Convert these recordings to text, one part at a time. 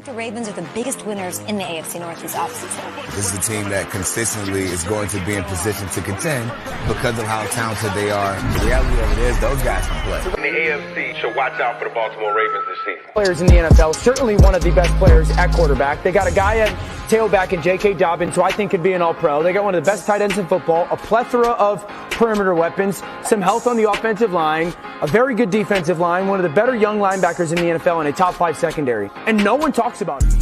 think the Ravens are the biggest winners in the AFC North this offseason? This is a team that consistently is going to be in position to contend because of how talented they are. The reality of it is those guys can play. The AFC should watch out for the Baltimore Ravens this season. Players in the NFL, certainly one of the best players at quarterback. They got a guy at tailback in J.K. Dobbins, who I think could be an all-pro. They got one of the best tight ends in football, a plethora of perimeter weapons, some health on the offensive line, a very good defensive line, one of the better young linebackers in the NFL, and a top 5 secondary. And no one talks about it.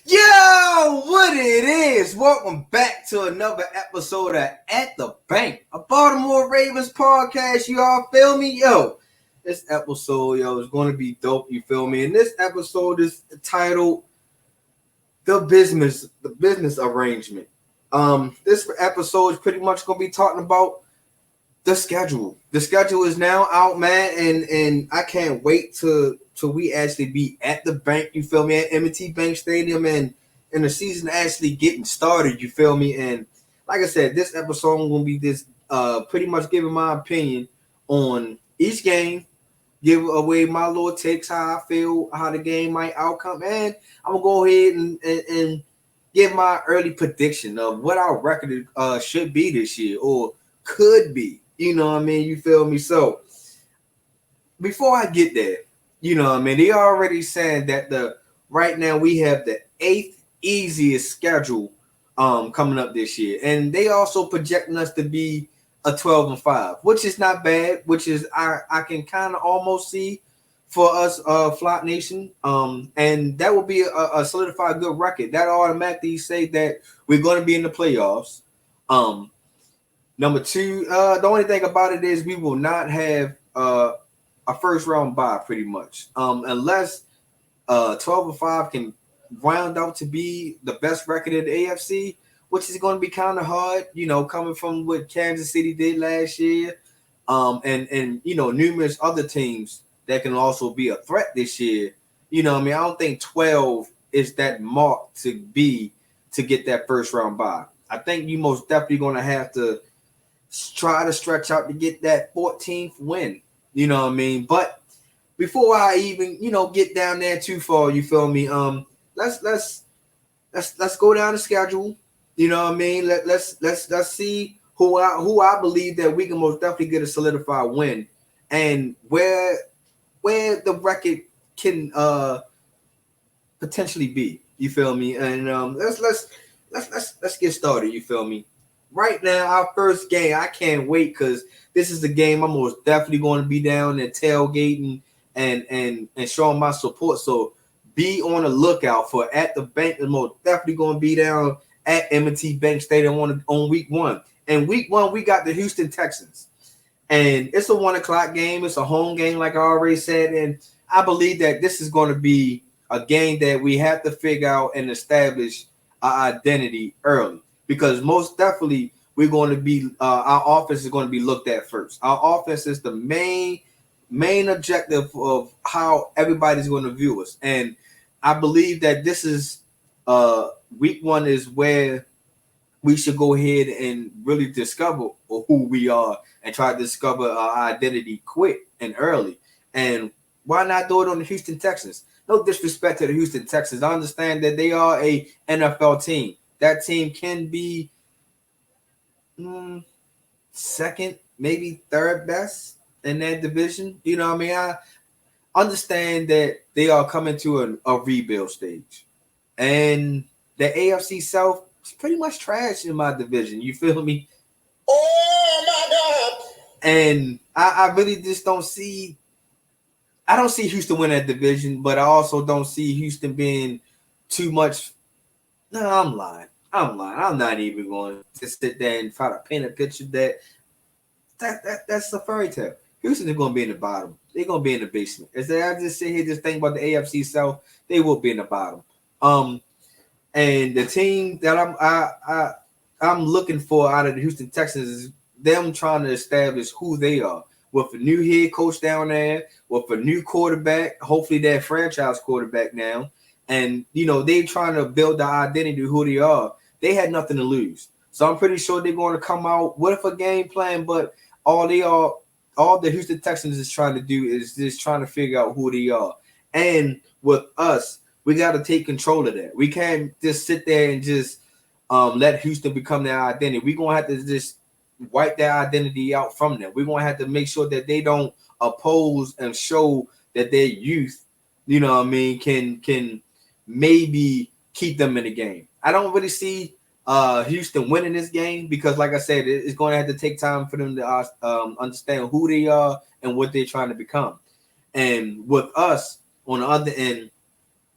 Yo, what it is? Welcome back to another episode of At the Bank, a Baltimore Ravens podcast. You all feel me? Yo, this episode, is going to be dope. You feel me? And this episode is titled The Business Arrangement. This episode is pretty much going to be talking about the schedule. The schedule is now out, man, and I can't wait till we actually be at the bank, you feel me, at M&T Bank Stadium, and the season actually getting started, you feel me. And like I said, this episode I'm going to be pretty much giving my opinion on each game, give away my little takes, how I feel, how the game might outcome, and I'm going to go ahead and give my early prediction of what our record should be this year or could be. You know what I mean? You feel me? So before I get there, you know what I mean, they already saying that right now we have the 8th easiest schedule coming up this year. And they also projecting us to be a 12-5, which is not bad, which is I can kind of almost see for us, Flock Nation. And that will be a solidified good record. That automatically say that we're going to be in the playoffs. Number two, the only thing about it is we will not have a first round bye pretty much. Unless 12-5 can round out to be the best record in the AFC, which is going to be kind of hard, coming from what Kansas City did last year. And numerous other teams that can also be a threat this year. You know what I mean? I don't think 12 is that mark to get that first round bye. I think you most definitely going to have to try to stretch out to get that 14th win. You know what I mean? But before I even, get down there too far, you feel me? Let's go down the schedule. You know what I mean? Let's see who I believe that we can most definitely get a solidified win, and where the record can potentially be. You feel me? And let's get started. You feel me? Right now, our first game, I can't wait because this is the game I'm most definitely going to be down and tailgating and showing my support. So be on the lookout for At the Bank. Is most definitely going to be down at M&T Bank Stadium on week 1. And week 1, we got the Houston Texans. And it's a 1:00 game. It's a home game, like I already said. And I believe that this is going to be a game that we have to figure out and establish our identity early. Because most definitely we're going to be our offense is going to be looked at first. Our offense is the main objective of how everybody's going to view us. And I believe that this is week 1 is where we should go ahead and really discover who we are and try to discover our identity quick and early. And why not do it on the Houston Texans? No disrespect to the Houston Texans. I understand that they are a NFL team. That team can be second, maybe third best in that division. You know what I mean? I understand that they are coming to a rebuild stage. And the AFC South is pretty much trash in my division. You feel me? Oh, my God. And I really just don't see – I don't see Houston win that division, but I also don't see Houston being too much – no, I'm lying. I'm not even going to sit there and try to paint a picture that's a fairy tale. Houston is going to be in the bottom. They're going to be in the basement. As I just sit here just think about the AFC South, they will be in the bottom. And the team that I'm looking for out of the Houston Texans is them trying to establish who they are with a new head coach down there, with a new quarterback, hopefully that franchise quarterback now. And, they're trying to build the identity of who they are. They had nothing to lose. So I'm pretty sure they're going to come out with a game plan, but all they are all the Houston Texans is trying to do is just trying to figure out who they are. And with us, we got to take control of that. We can't just sit there and just let Houston become their identity. We're going to have to just wipe their identity out from them. We're going to have to make sure that they don't oppose and show that their youth, you know what I mean, can maybe keep them in the game. I don't really see Houston winning this game because, like I said, it's going to have to take time for them to understand who they are and what they're trying to become. And with us on the other end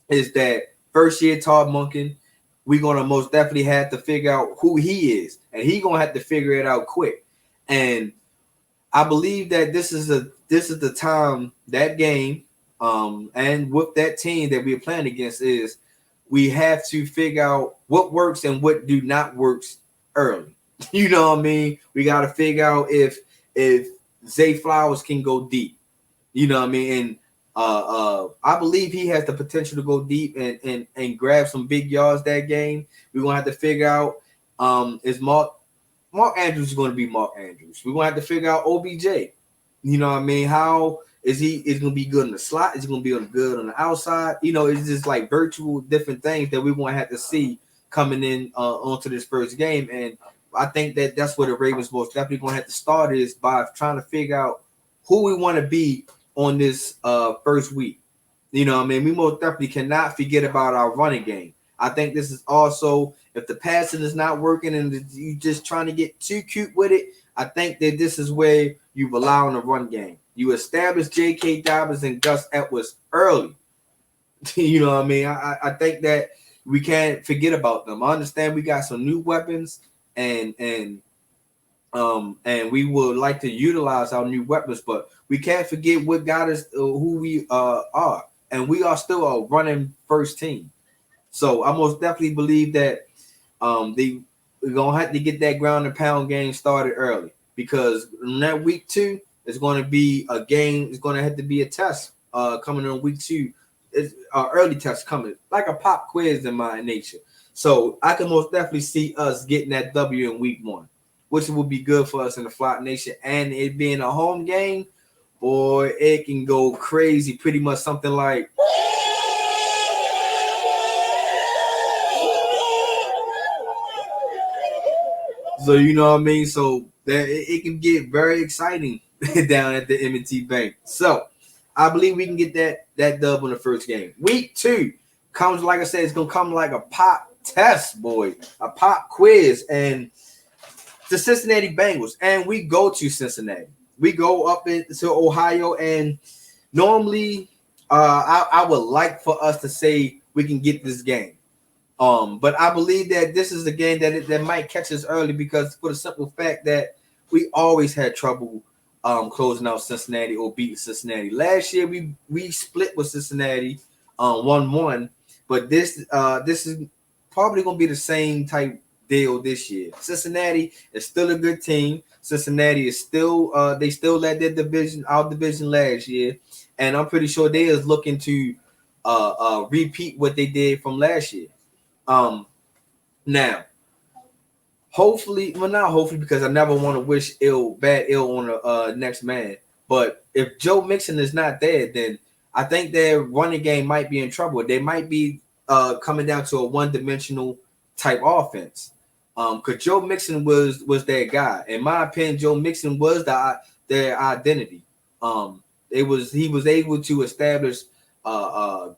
is that first year Todd Monken, we're going to most definitely have to figure out who he is, and he's going to have to figure it out quick. And I believe that this is the time, that game, and with that team that we're playing against is we have to figure out what works and what do not works early. You know what I mean? We got to figure out if Zay Flowers can go deep. You know what I mean? And I believe he has the potential to go deep and grab some big yards that game. We're going to have to figure out is Mark Andrews is going to be Mark Andrews. We're going to have to figure out OBJ. You know what I mean? How is he going to be good in the slot? Is he going to be good on the outside? You know, it's just like virtual different things that we're going to have to see coming in onto this first game. And I think that that's where the Ravens most definitely going to have to start is by trying to figure out who we want to be on this first week. You know what I mean? We most definitely cannot forget about our running game. I think this is also, if the passing is not working and you just trying to get too cute with it, I think that this is where you rely on the run game. You establish J.K. Dobbins and Gus Edwards early. You know what I mean? I think that we can't forget about them. I understand we got some new weapons and we would like to utilize our new weapons, but we can't forget what got us who we are. And we are still a running first team. So I most definitely believe that we're going to have to get that ground and pound game started early because in that week 2, it's going to be a game. It's going to have to be a test coming in week 2. It's an early test coming, like a pop quiz in my nature. So I can most definitely see us getting that W in week 1, which will be good for us in the Flock Nation. And it being a home game, boy, it can go crazy. Pretty much something like so, you know what I mean? So that it can get very exciting down at the M&T Bank. So I believe we can get that dub on the first game. Week 2 comes, like I said, it's going to come like a pop test, boy, a pop quiz. And the Cincinnati Bengals, and we go to Cincinnati. We go up into Ohio, and normally I would like for us to say we can get this game. But I believe that this is a game that might catch us early because for the simple fact that we always had trouble closing out Cincinnati or beating Cincinnati. Last year we split with Cincinnati 1-1, but this is probably going to be the same type deal this year. Cincinnati is still a good team. Cincinnati is still they still led their division, our division last year, and I'm pretty sure they is looking to repeat what they did from last year. Now, hopefully, well, not hopefully, because I never want to wish bad ill on the next man. But if Joe Mixon is not there, then I think their running game might be in trouble. They might be coming down to a one-dimensional type offense. Because Joe Mixon was their guy. In my opinion, Joe Mixon was their identity. He was able to establish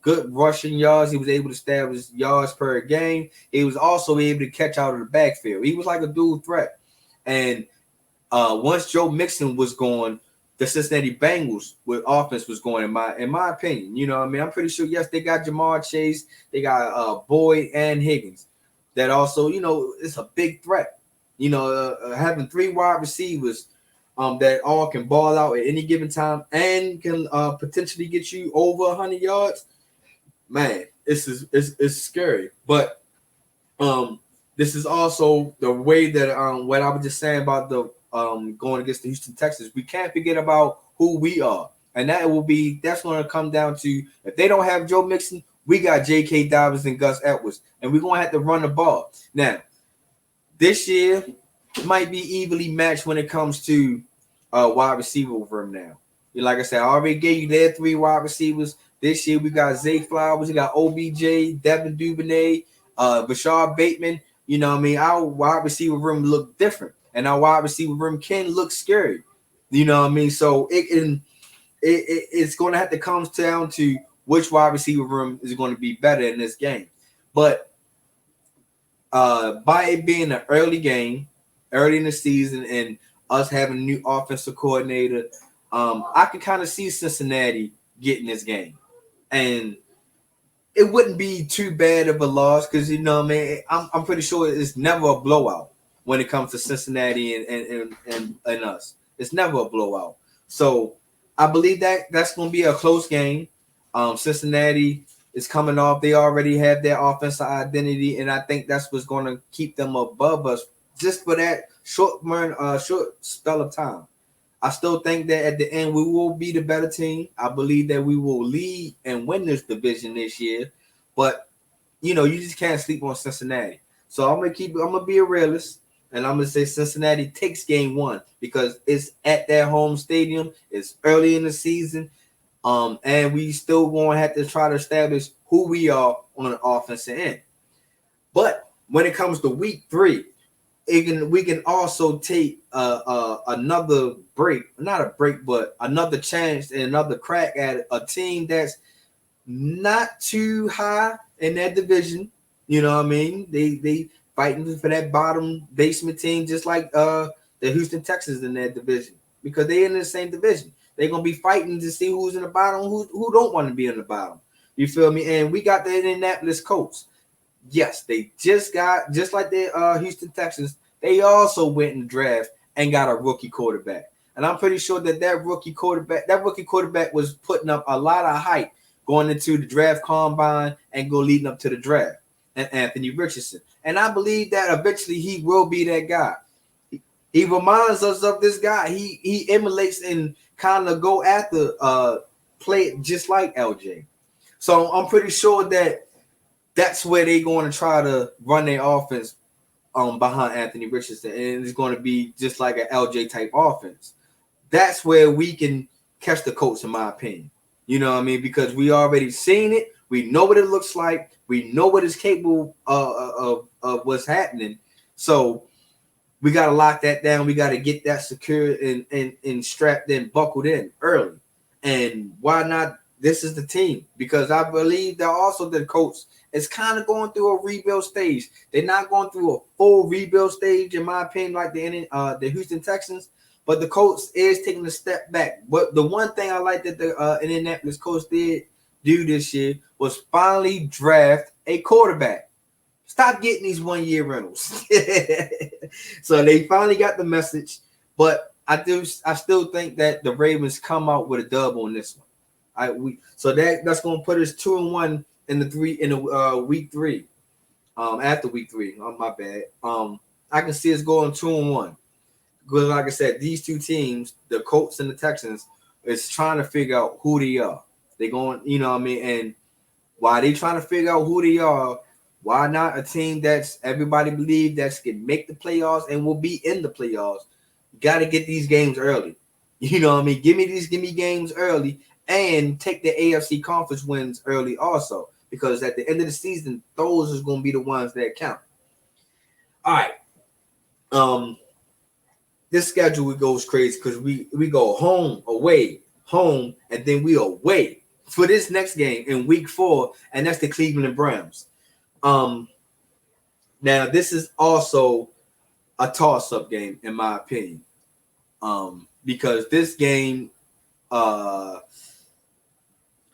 good rushing yards. He was able to establish yards per game. He was also able to catch out of the backfield. He was like a dual threat. And once Joe Mixon was gone, the Cincinnati Bengals with offense was going. In my opinion, you know what I mean? I'm pretty sure. Yes, they got Jamar Chase, they got Boyd and Higgins. That also, you know, it's a big threat. You know, having 3 wide receivers that all can ball out at any given time and can potentially get you over 100 yards. Man, it's scary. But this is also the way that what I was just saying about the going against the Houston Texans. We can't forget about who we are, and that's going to come down to if they don't have Joe Mixon, we got J.K. Dobbins and Gus Edwards, and we're going to have to run the ball. Now, this year might be evenly matched when it comes to wide receiver room now. Like I said, I already gave you their 3 wide receivers. This year we got Zay Flowers, we got OBJ, Devin Duvernay, Rashard Bateman. You know what I mean? Our wide receiver room look different, and our wide receiver room can look scary. You know what I mean? So it's going to have to come down to which wide receiver room is going to be better in this game. But by it being an early game, early in the season, and us having a new offensive coordinator, I can kind of see Cincinnati getting this game. And it wouldn't be too bad of a loss because, you know what I mean, I'm pretty sure it's never a blowout when it comes to Cincinnati and us. It's never a blowout. So I believe that's going to be a close game. Cincinnati is coming off. They already have their offensive identity, and I think that's what's going to keep them above us just for that short spell of time. I still think that at the end we will be the better team. I believe that we will lead and win this division this year. But you just can't sleep on Cincinnati. So I'm gonna be a realist, and I'm gonna say Cincinnati takes game 1 because it's at their home stadium. It's early in the season, and we still gonna have to try to establish who we are on the offensive end. But when it comes to week 3, we can also take another break, not a break, but another chance and another crack at a team that's not too high in that division. You know what I mean? They fighting for that bottom basement team, just like the Houston Texans in that division, because they're in the same division. They're gonna be fighting to see who's in the bottom, who don't want to be in the bottom. You feel me? And we got the Indianapolis Colts. Yes, they just like the Houston Texans. They also went in the draft and got a rookie quarterback. And I'm pretty sure that rookie quarterback was putting up a lot of hype going into the draft combine and leading up to the draft. And Anthony Richardson. And I believe that eventually he will be that guy. He reminds us of this guy. He emulates and kind of go after play just like LJ. So I'm pretty sure that that's where they're going to try to run their offense behind Anthony Richardson, and it's going to be just like an LJ type offense. That's where we can catch the Colts, in my opinion. You know what I mean? Because we already seen it. We know what it looks like. We know what is capable of what's happening. So we got to lock that down. We got to get that secured and strapped in, buckled in early. And why not? This is the team, because I believe that also the Colts is kind of going through a rebuild stage. They're not going through a full rebuild stage, in my opinion, like the Houston Texans. But the Colts is taking a step back. But the one thing I like that the Indianapolis Colts did do this year was finally draft a quarterback. Stop getting these 1-year rentals. So they finally got the message. But I still think that the Ravens come out with a dub on this one. So that's going to put us 2-1 in week 3. After week 3, my bad. I can see us going 2-1. Because like I said, these two teams, the Colts and the Texans, is trying to figure out who they are. They're going, you know what I mean? And while they trying to figure out who they are, why not a team that's everybody believe that can make the playoffs and will be in the playoffs? Got to get these games early. You know what I mean? Give me games early and take the AFC conference wins early also, because at the end of the season, those is going to be the ones that count. All right. This schedule goes crazy because we go home, away, home, and then we away for this next game in week 4, and that's the Cleveland Browns. Now this is also a toss-up game, in my opinion, because this game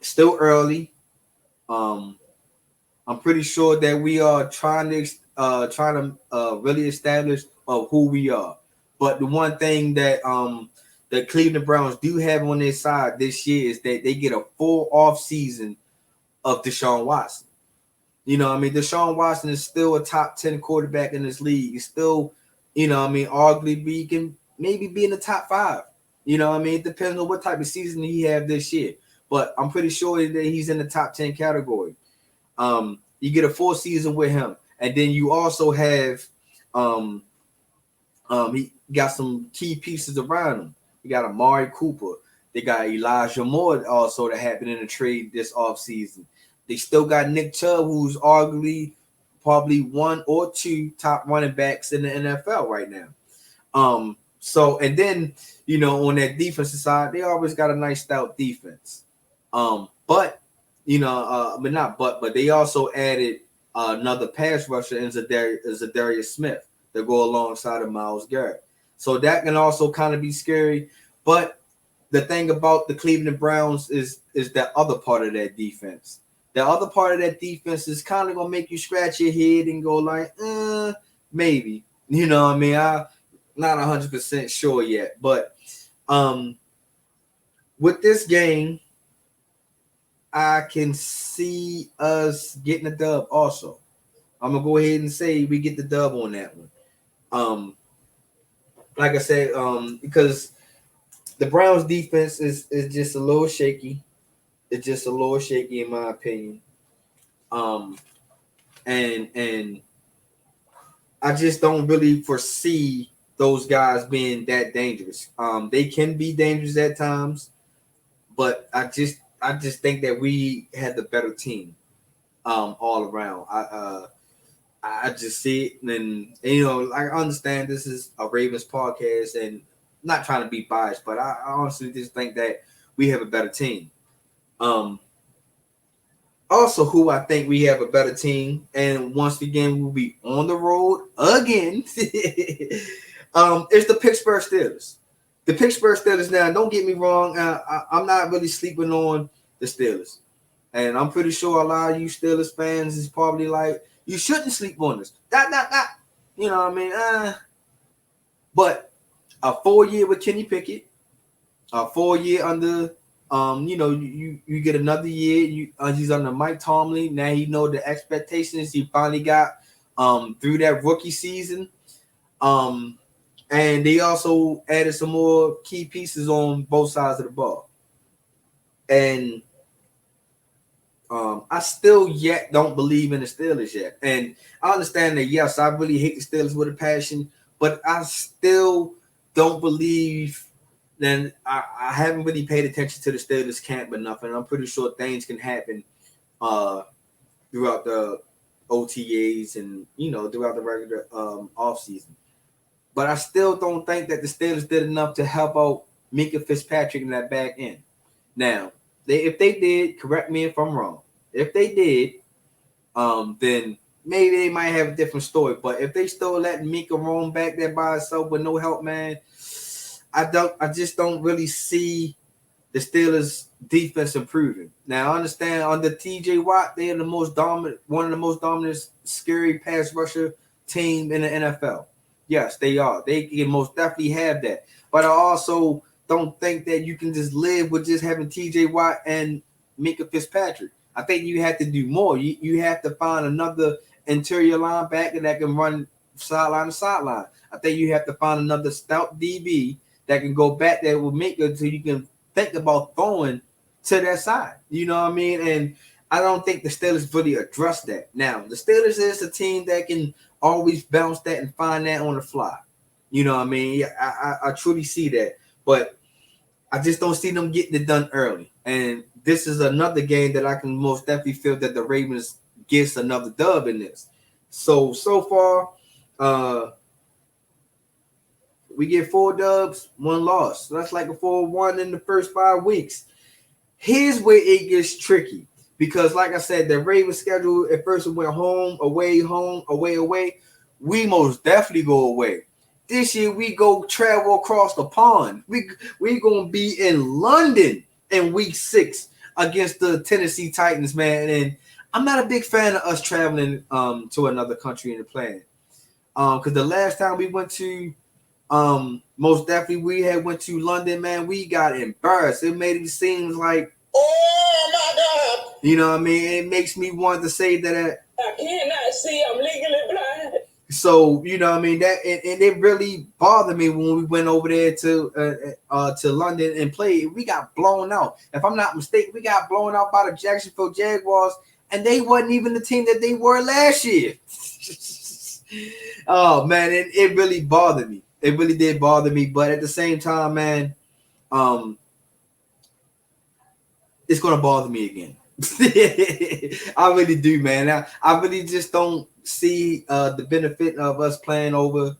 still early. I'm pretty sure that we are trying to really establish who we are. But the one thing that the Cleveland Browns do have on their side this year is that they get a full off season of Deshaun Watson. You know what I mean? Deshaun Watson is still a top 10 quarterback in this league. He's still, you know what I mean, arguably he can maybe be in the top 5. You know what I mean? It depends on what type of season he have this year. But I'm pretty sure that he's in the top 10 category. You get a full season with him. And then you also have he got some key pieces around him. You got Amari Cooper. They got Elijah Moore also that happened in the trade this offseason. They still got Nick Chubb, who's arguably probably one or two top running backs in the NFL right now. So, and then, on that defensive side, they always got a nice stout defense. But they also added another pass rusher in Zadarius Smith to go alongside of Myles Garrett. So that can also kind of be scary. But the thing about the Cleveland Browns is that other part of that defense. The other part of that defense is kind of going to make you scratch your head and go like, maybe. I'm not 100% sure yet. But with this game, I can see us getting a dub also. I'm going to go ahead and say we get the dub on that one. Like I said, because the Browns defense is just a little shaky. It's just a little shaky in my opinion. And I just don't really foresee those guys being that dangerous. They can be dangerous at times, but I just think that we had the better team all around. I just see it, and I understand this is a Ravens podcast, and I'm not trying to be biased, but I honestly just think that we have a better team. Also, who I think we have a better team, and once again we'll be on the road again. It's the Pittsburgh Steelers. The Pittsburgh Steelers. Now, don't get me wrong, I'm not really sleeping on the Steelers, and I'm pretty sure a lot of you Steelers fans is probably like, you shouldn't sleep on this. You know what I mean? But a 4-year with Kenny Pickett, a 4-year under. You get another year. He's under Mike Tomlin. Now he know the expectations he finally got through that rookie season. And they also added some more key pieces on both sides of the ball. And I still yet don't believe in the Steelers yet. And I understand that, yes, I really hate the Steelers with a passion, but I still don't believe. Then I haven't really paid attention to the Steelers camp enough, and I'm pretty sure things can happen throughout the OTAs and throughout the regular offseason. But I still don't think that the Steelers did enough to help out Minka Fitzpatrick in that back end. Now, if they did, correct me if I'm wrong. If they did, then maybe they might have a different story. But if they still letting Minka roam back there by herself with no help, man, I just don't really see the Steelers defense improving. Now I understand under TJ Watt, they are one of the most dominant, scary pass rusher team in the NFL. Yes, they are. They can most definitely have that. But I also don't think that you can just live with just having TJ Watt and Minka Fitzpatrick. I think you have to do more. You have to find another interior linebacker that can run sideline to sideline. I think you have to find another stout DB that can go back there with Minka so you can think about throwing to that side. You know what I mean? And I don't think the Steelers really address that. Now, the Steelers is a team that can always bounce that and find that on the fly. You know what I mean? I truly see that. But I just don't see them getting it done early. And this is another game that I can most definitely feel that the Ravens gets another dub in this. So far, we get 4 dubs, 1 loss. So that's like a 4-1 in the first 5 weeks. Here's where it gets tricky. Because like I said, the Ravens schedule at first it went home, away, away. We most definitely go away. This year we go travel across the pond. We gonna be in London in week 6 against the Tennessee Titans, man. And I'm not a big fan of us traveling to another country in the plan. Because the last time we went to most definitely we had went to London, man, we got embarrassed. It made it seem like, oh my God, you know what I mean? It makes me want to say that I cannot see, I'm legally blind. So, you know what I mean? That and it really bothered me when we went over there to London and played. We got blown out. If I'm not mistaken, we got blown out by the Jacksonville Jaguars, and they wasn't even the team that they were last year. Oh man, it really bothered me. It really did bother me. But at the same time, man, it's gonna bother me again. I really do, man. I really just don't see the benefit of us playing over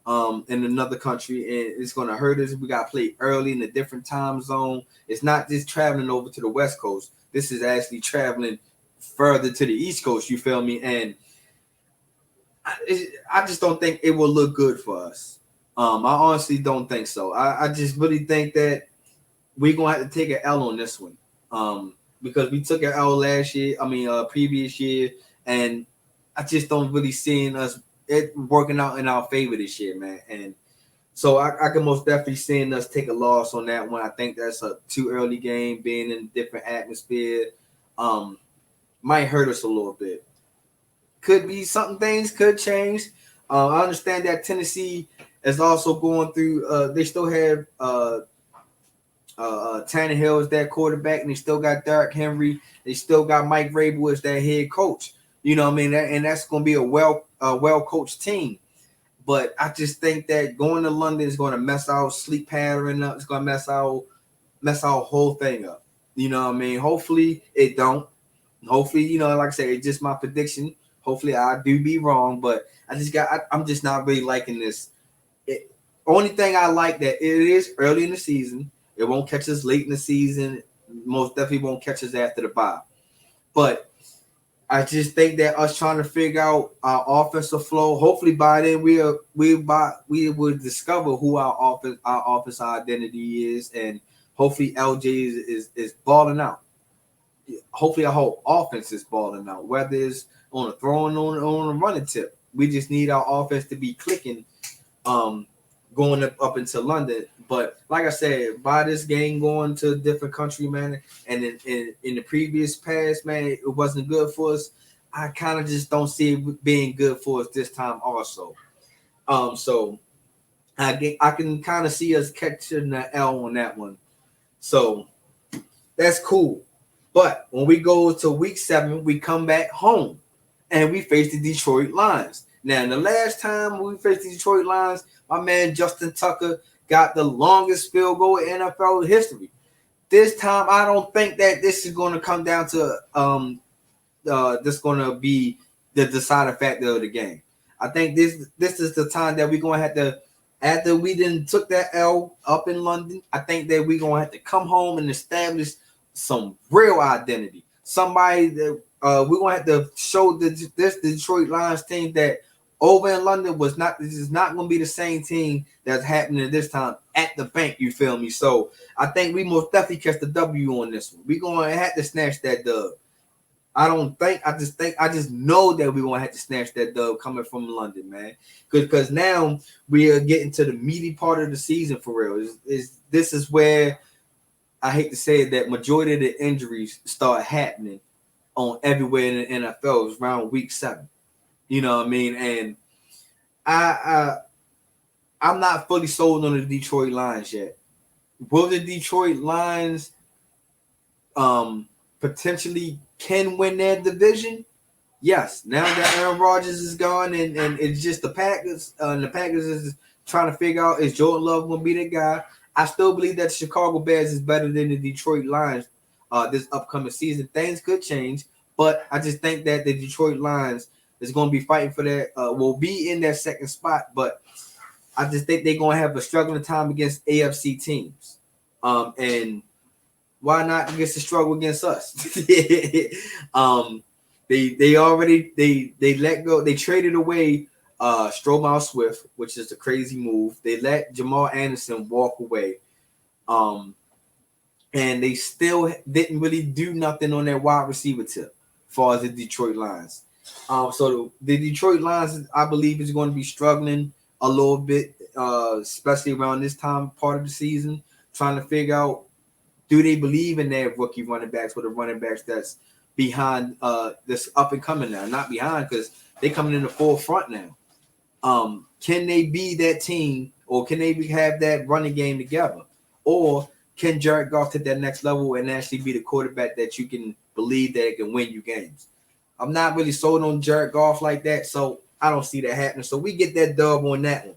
in another country, and it's gonna hurt us. We gotta play early in a different time zone. It's not just traveling over to the West Coast. This is actually traveling further to the East Coast. You feel me? And I just don't think it will look good for us. I honestly don't think so. I just really think that we're gonna have to take an L on this one. Because we took an L last year, previous year, and I just don't really seeing us it working out in our favor this year, man. And so I can most definitely seeing us take a loss on that one. I think that's a too early game, being in a different atmosphere. Might hurt us a little bit. Could be something, things could change. I understand that Tennessee is also going through. They still have Tannehill as their quarterback, and they still got Derrick Henry. They still got Mike Vrabel as their head coach. You know what I mean? And that's going to be a well coached team. But I just think that going to London is going to mess our sleep pattern up. It's going to mess our whole thing up. You know what I mean? Hopefully it don't. Hopefully, like I said, it's just my prediction. Hopefully I do be wrong, but I'm just not really liking this. Only thing I like that it is early in the season. It won't catch us late in the season. Most definitely won't catch us after the bye. But I just think that us trying to figure out our offensive flow. Hopefully by then we will discover who our offense identity is, and hopefully LJ is balling out. Hopefully our whole offense is balling out, whether it's on a throwing on a running tip. We just need our offense to be clicking, going up into London. But like I said, by this game going to a different country, man, and in the previous past, man, it wasn't good for us. I kind of just don't see it being good for us this time also. So I can kind of see us catching the L on that one. So that's cool. But when we go to week 7, we come back home and we face the Detroit Lions. Now, the last time we faced the Detroit Lions, my man Justin Tucker got the longest field goal in NFL history. This time, I don't think that this is going to come down to this going to be the deciding factor of the game. I think this is the time that we're going to have to, after we then took that L up in London, I think that we're going to have to come home and establish some real identity. Somebody that we're going to have to show this Detroit Lions team that over in London this is not going to be the same team that's happening this time at the bank. You feel me? So I think we most definitely catch the W on this one. We're going to have to snatch that dub. I just know that we're going to have to snatch that dub coming from London, man. Because now we are getting to the meaty part of the season for real. This is where I hate to say it, that majority of the injuries start happening on everywhere in the NFL. It's around week 7. You know what I mean? And I'm not fully sold on the Detroit Lions yet. Will the Detroit Lions potentially can win their division? Yes. Now that Aaron Rodgers is gone and it's just the Packers, and the Packers is trying to figure out, is Jordan Love going to be the guy? I still believe that the Chicago Bears is better than the Detroit Lions this upcoming season. Things could change, but I just think that the Detroit Lions is going to be fighting for that, will be in that second spot, but I just think they're going to have a struggling time against AFC teams. And why not against the struggle against us? They let go. They traded away Stromile Swift, which is a crazy move. They let Jamal Anderson walk away. And they still didn't really do nothing on their wide receiver tip as far as the Detroit Lions. So the Detroit Lions, I believe, is going to be struggling a little bit, especially around this time part of the season, trying to figure out, do they believe in their rookie running backs, or the running backs that's behind this up and coming now? Not behind, because they coming in the forefront now. Can they be that team, or can they have that running game together? Or can Jared Goff take that next level and actually be the quarterback that you can believe that it can win you games? I'm not really sold on Jared Goff like that, so I don't see that happening. So we get that dub on that one.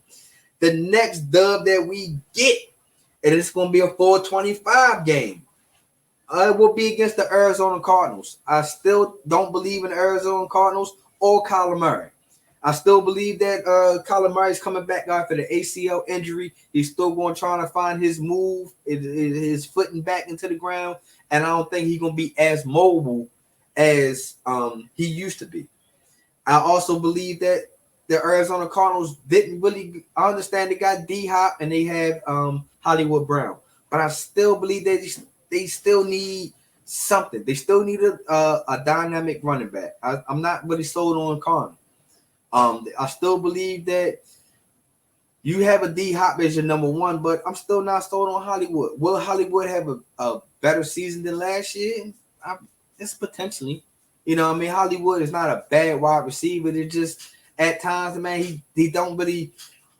The next dub that we get and it's going to be a 425 game. It will be against the Arizona Cardinals. I still don't believe in the Arizona Cardinals or Kyler Murray. I still believe that Kyler Murray is coming back after the ACL injury. He's still going to try to find his move, his footing back into the ground, and I don't think he's going to be as mobile as he used to be. I also believe that the Arizona Cardinals didn't really understand they got D-Hop and they have Hollywood Brown, but I still believe that they still need something. They still need a dynamic running back. I'm not really sold on Connor. I still believe that you have a D-Hop as your number one, but I'm still not sold on Hollywood. Will Hollywood have a better season than last year? It's potentially. You know what I mean? Hollywood is not a bad wide receiver. It's just at times, man, he don't really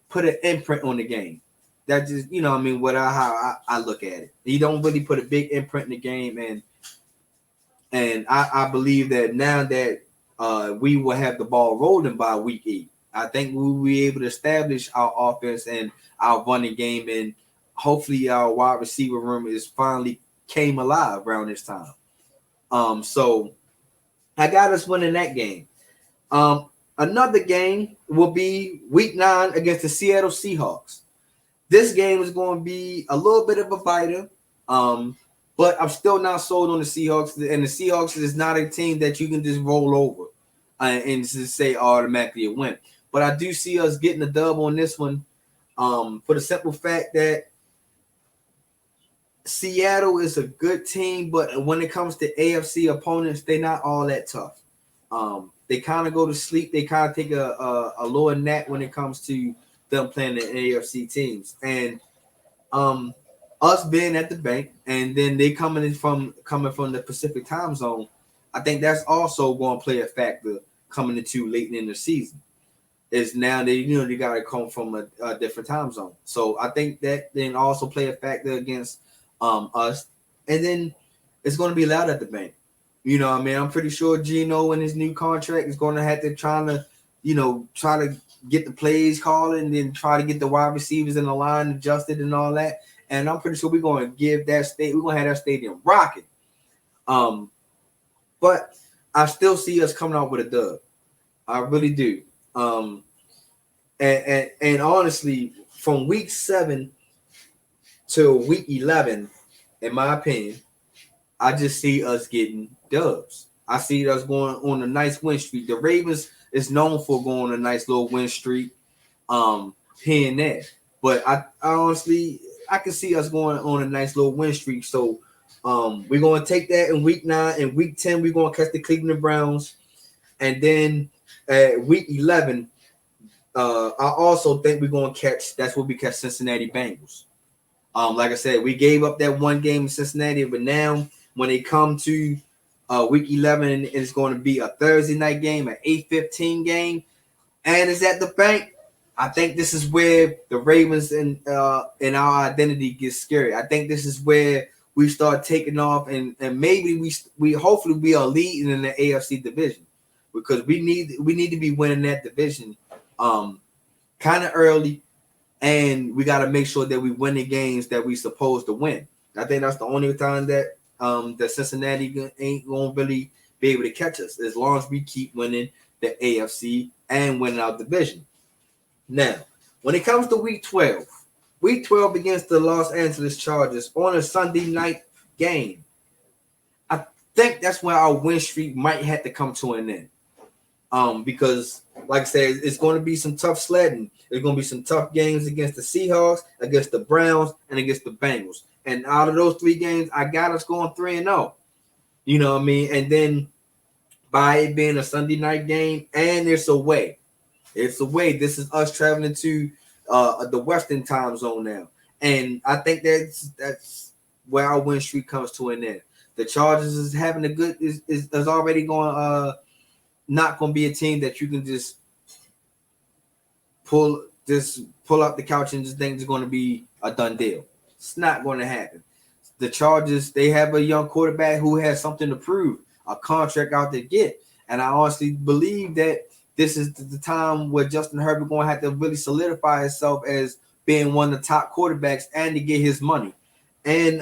put an imprint on the game. That just, you know what I mean, how I look at it. He don't really put a big imprint in the game, and I believe that now that we will have the ball rolling by week 8. I think we will be able to establish our offense and our running game, and hopefully our wide receiver room is finally came alive around this time. So I got us winning that game. Another game will be week 9 against the Seattle Seahawks. This game is going to be a little bit of a biter, but I'm still not sold on the Seahawks. And the Seahawks is not a team that you can just roll over and just say automatically a win. But I do see us getting a dub on this one for the simple fact that Seattle is a good team, but when it comes to AFC opponents, they're not all that tough. They kind of go to sleep. They kind of take a lower nap when it comes to them playing the AFC teams. And us being at the bank, and then they coming from the Pacific time zone, I think that's also going to play a factor coming into late in the season. Is now they got to come from a different time zone. So I think that then also play a factor against us. And then it's going to be loud at the bank. You know, I mean, I'm pretty sure Gino in his new contract is going to have to try to get the plays called and then try to get the wide receivers in the line adjusted and all that. And I'm pretty sure we're going to give that we're going to have that stadium rocking. But I still see us coming out with a dub. I really do. And honestly, from week 7 to week 11, in my opinion, I just see us getting dubs. I see us going on a nice win streak. The Ravens is known for going on a nice little win streak here and there. But I honestly, I can see us going on a nice little win streak. So we're going to take that in week 9. In week 10, we're going to catch the Cleveland Browns. And then at week 11, I also think we're going to that's what we catch Cincinnati Bengals. Like I said, we gave up that one game in Cincinnati, but now when they come to week 11, it's going to be a Thursday night game, an 8:15 game, and it's at the bank. I think this is where the Ravens and our identity gets scary. I think this is where we start taking off, and maybe we hopefully we are leading in the AFC division, because we need to be winning that division kind of early. And we got to make sure that we win the games that we supposed to win. I think that's the only time that that Cincinnati ain't going to really be able to catch us, as long as we keep winning the AFC and winning our division. Now, when it comes to week 12 against the Los Angeles Chargers on a Sunday night game, I think that's when our win streak might have to come to an end. Because, like I said, it's going to be some tough sledding. There's going to be some tough games against the Seahawks, against the Browns, and against the Bengals. And out of those 3 games, I got us going 3-0. You know what I mean? And then by it being a Sunday night game, and it's away. It's away. This is us traveling to the Western time zone now. And I think that's where our win streak comes to an end. The Chargers is having a good is already going not going to be a team that you can just pull up the couch and just think it's going to be a done deal. It's not going to happen. The Chargers, they have a young quarterback who has something to prove, a contract out to get. And I honestly believe that this is the time where Justin Herbert going to have to really solidify himself as being one of the top quarterbacks and to get his money. And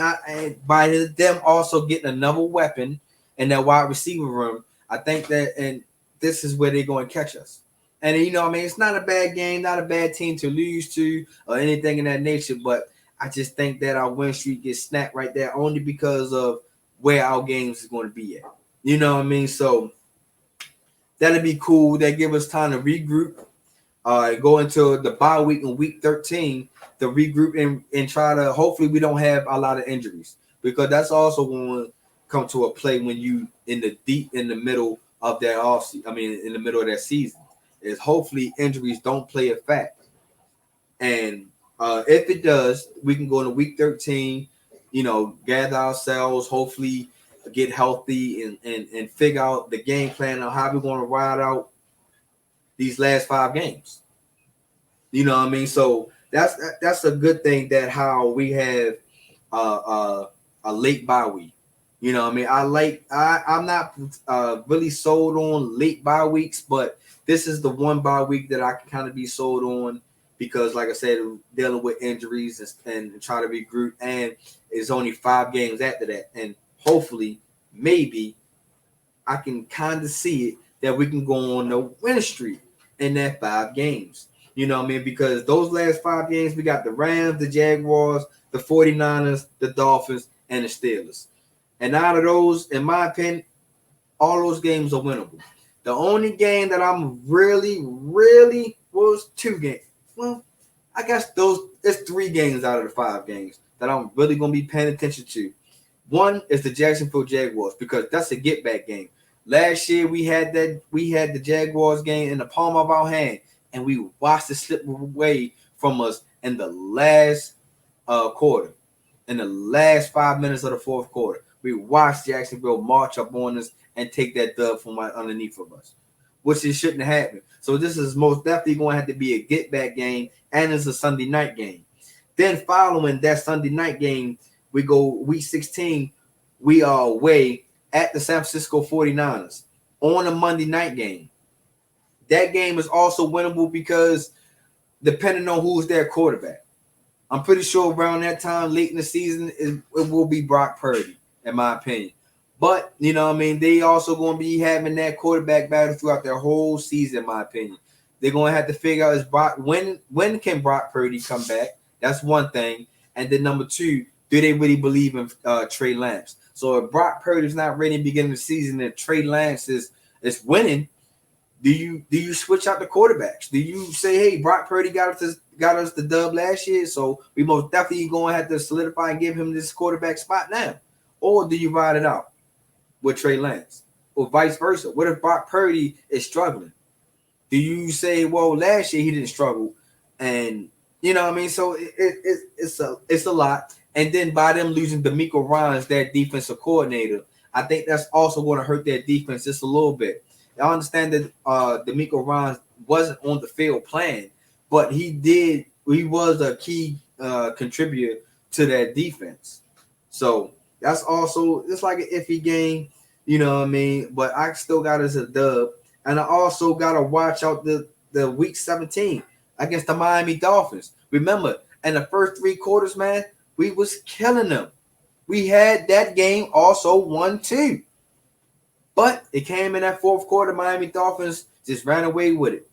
by them also getting another weapon in that wide receiver room, I think that, and this is where they're going to catch us. And, it's not a bad game, not a bad team to lose to or anything in that nature, but I just think that our win streak gets snapped right there only because of where our games is going to be at. You know what I mean? So that'll be cool. That give us time to regroup, go into the bye week in week 13 to regroup and try to, hopefully we don't have a lot of injuries, because that's also going to come to a play when you in the middle of that in the middle of that season, is hopefully injuries don't play a factor. And if it does, we can go into week 13, gather ourselves, hopefully get healthy and figure out the game plan on how we're going to ride out these last 5 games. You know what I mean? So that's a good thing that how we have a late bye week. You know what I mean? I'm not really sold on late bye weeks, but this is the one bye week that I can kind of be sold on because, like I said, dealing with injuries and try to regroup, and it's only 5 games after that. And hopefully, maybe I can kind of see it that we can go on the win streak in that 5 games. You know what I mean? Because those last 5 games, we got the Rams, the Jaguars, the 49ers, the Dolphins, and the Steelers. And out of those, in my opinion, all those games are winnable. The only game that I'm really was 2 games. Well, I guess it's 3 games out of the 5 games that I'm really going to be paying attention to. One is the Jacksonville Jaguars, because that's a get back game. Last year we had the Jaguars game in the palm of our hand, and we watched it slip away from us in the last quarter, in the last 5 minutes of the fourth quarter. We watched Jacksonville march up on us and take that dub from underneath of us, which it shouldn't have happened. So this is most definitely going to have to be a get back game, and it's a Sunday night game. Then following that Sunday night game, we go week 16. We are away at the San Francisco 49ers on a Monday night game. That game is also winnable because depending on who's their quarterback, I'm pretty sure around that time, late in the season, it will be Brock Purdy, in my opinion. But, you know what I mean, they also going to be having that quarterback battle throughout their whole season, in my opinion. They're going to have to figure out when can Brock Purdy come back? That's one thing. And then number 2, do they really believe in Trey Lance? So if Brock Purdy's not ready to begin the season and Trey Lance is winning, do you switch out the quarterbacks? Do you say, hey, Brock Purdy got us the dub last year, so we most definitely going to have to solidify and give him this quarterback spot now? Or do you ride it out with Trey Lance? Or vice versa? What if Brock Purdy is struggling? Do you say, well, last year he didn't struggle, and you know what I mean? So it's a lot. And then by them losing D'Amico Ryans, their defensive coordinator, I think that's also going to hurt their defense just a little bit. I understand that D'Amico Ryans wasn't on the field playing, but he was a key contributor to that defense. So that's also, it's like an iffy game, you know what I mean? But I still got us a dub. And I also got to watch out the week 17 against the Miami Dolphins. Remember, in the first 3 quarters, man, we was killing them. We had that game also 1-2. But it came in that fourth quarter, Miami Dolphins just ran away with it.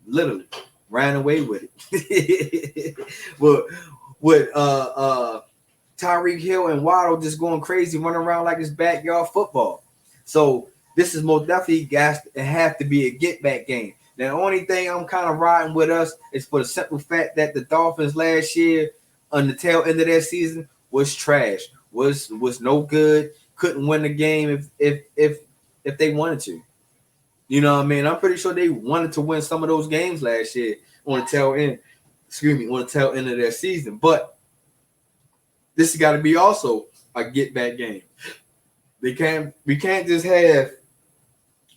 Literally ran away with it. with Tyreek Hill and Waddle just going crazy, running around like it's backyard football. So this is most definitely have to be a get-back game. The only thing I'm kind of riding with us is for the simple fact that the Dolphins last year on the tail end of their season was trash, was no good, couldn't win the game if they wanted to. You know what I mean? I'm pretty sure they wanted to win some of those games last year on the tail end of their season. But this has got to be also a get-back game. We can't just have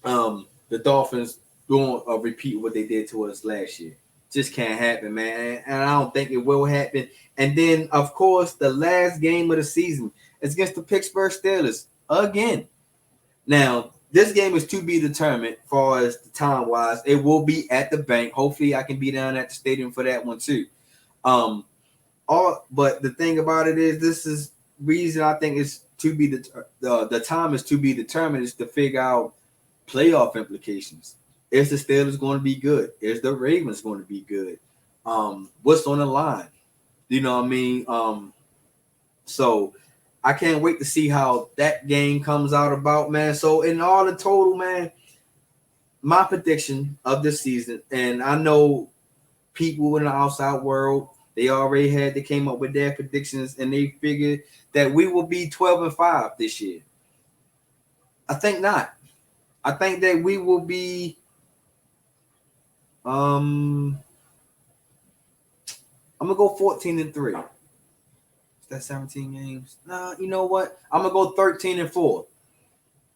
the Dolphins doing a repeat what they did to us last year. Just can't happen, man. And I don't think it will happen. And then, of course, the last game of the season is against the Pittsburgh Steelers again. Now, this game is to be determined as far as the time-wise. It will be at the bank. Hopefully, I can be down at the stadium for that one, too. But the thing about it is, this is reason I think it's to be the time is to be determined is to figure out playoff implications. Is the Steelers going to be good? Is the Ravens going to be good? What's on the line? You know what I mean? So I can't wait to see how that game comes out about, man. So in all the total, man, my prediction of this season, and I know people in the outside world, they came up with their predictions, and they figured that we will be 12-5 this year. I think not. I think that we will be I'm gonna go 14-3. Is that 17 games? Nah, you know what? I'm gonna go 13-4.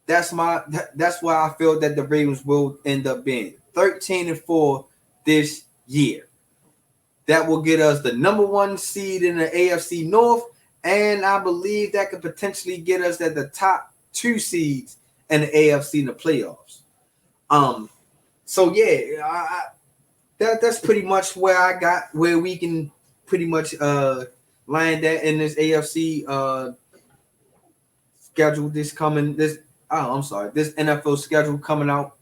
That's why I feel that the Ravens will end up being 13-4 this year. That will get us the number 1 seed in the AFC North, and I believe that could potentially get us at the top 2 seeds in the AFC in the playoffs. So yeah, that's pretty much where we can pretty much land that in this AFC schedule. This NFL schedule coming out.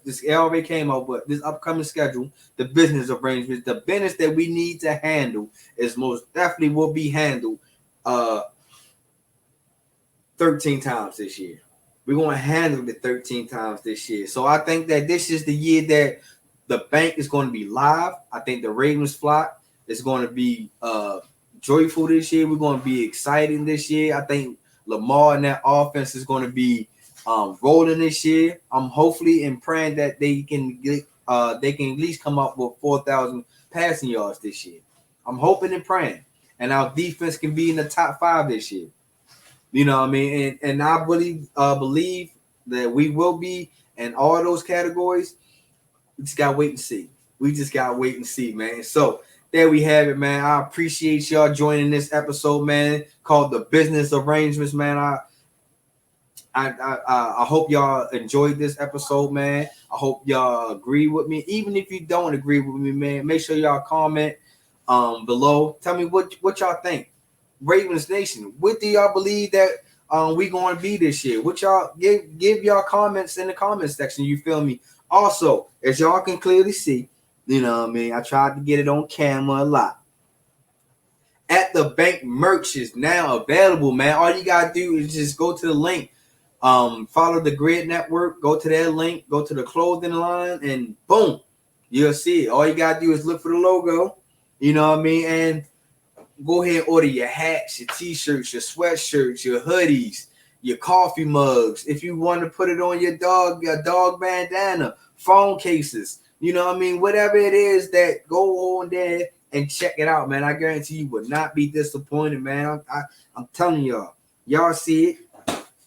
This already came out, but this upcoming schedule, the business arrangements, the business that we need to handle is most definitely will be handled 13 times this year. We're going to handle it 13 times this year. So I think that this is the year that the bank is going to be live. I think the Ravens flock is going to be joyful this year. We're going to be exciting this year. I think Lamar and that offense is going to be rolling this year. I'm hopefully and praying that they can at least come up with 4,000 passing yards this year. I'm hoping and praying, and our defense can be in the top 5 this year. You know what I mean? And I really believe that we will be in all those categories. We just got to wait and see. Man. So there we have it, man. I appreciate y'all joining this episode, man, called The Business Arrangements, man. I hope y'all enjoyed this episode, man. I hope y'all agree with me. Even if you don't agree with me, man, make sure y'all comment below. Tell me what y'all think. Ravens Nation, what do y'all believe that we going to be this year? What y'all give y'all comments in the comment section, you feel me? Also, as y'all can clearly see, you know what I mean, I tried to get it on camera a lot. At the Bank merch is now available, man. All you gotta do is just go to the link, follow the GRYD Network, go to that link, go to the clothing line, and boom, you'll see it. All you gotta do is look for the logo, you know what I mean, and go ahead and order your hats, your t-shirts, your sweatshirts, your hoodies, your coffee mugs. If you want to put it on your dog bandana, phone cases, you know what I mean? Whatever it is, that go on there and check it out, man. I guarantee you will not be disappointed, man. I'm telling y'all see it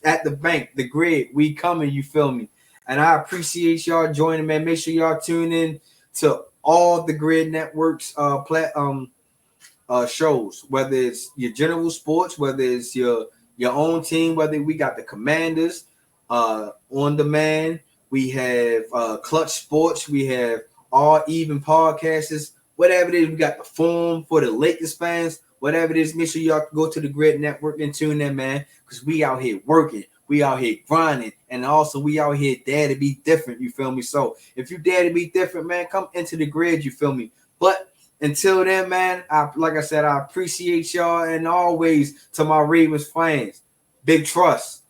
at the bank, the GRYD, we coming, you feel me? And I appreciate y'all joining, man. Make sure y'all tune in to all the GRYD Networks shows, whether it's your general sports, whether it's your own team, whether we got the Commanders on demand, we have Clutch Sports, we have All Even Podcasts, whatever it is, we got the Forum for the Lakers fans, whatever it is, make sure y'all go to the GRYD Network and tune in, man, because we out here working, we out here grinding, and also we out here dare to be different, you feel me? So if you dare to be different, man, come into the GRYD, you feel me? But until then, man, like I said, I appreciate y'all, and always to my Ravens fans, big trust.